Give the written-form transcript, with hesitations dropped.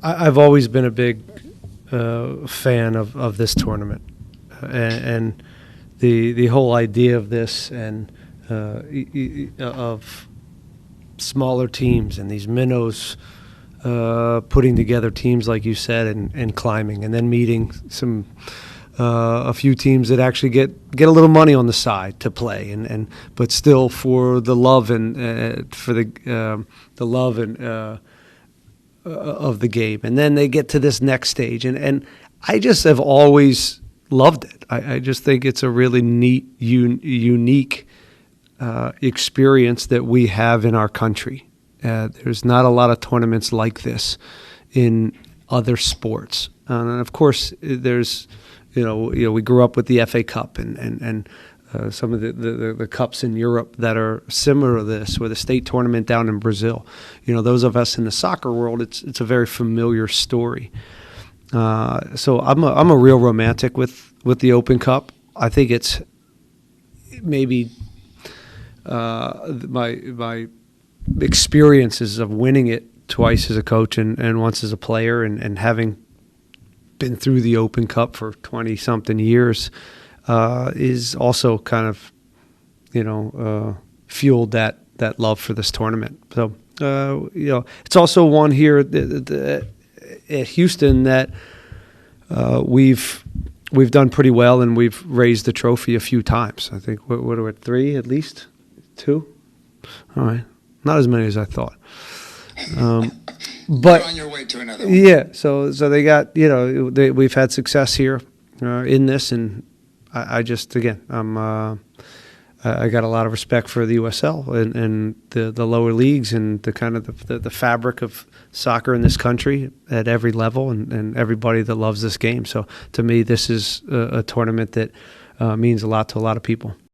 I've always been a big fan of this tournament, and the whole idea of this and of smaller teams and these minnows putting together teams like you said and climbing, and then meeting a few teams that actually get a little money on the side to play, but still for the love and for the love and of the game, and then they get to this next stage, and I just have always loved it. I just think it's a really neat, unique experience that we have in our country. There's not a lot of tournaments like this in other sports, and of course there's. We grew up with the FA Cup and some of the cups in Europe that are similar to this, or the state tournament down in Brazil. Those of us in the soccer world, it's a very familiar story. So I'm a real romantic with the Open Cup. I think it's maybe my experiences of winning it twice as a coach and once as a player, and having been through the Open Cup for 20-something years, is also kind of, fueled that love for this tournament. So, it's also one here at Houston that we've done pretty well, and we've raised the trophy a few times. I think, what are we, 3 at least? 2? All right. Not as many as I thought. But you're on your way to another one. Yeah, so they got, we've had success here in this, and I just, again, I got a lot of respect for the USL and the lower leagues and the kind of the fabric of soccer in this country at every level, and everybody that loves this game. So to me, this is a tournament that means a lot to a lot of people.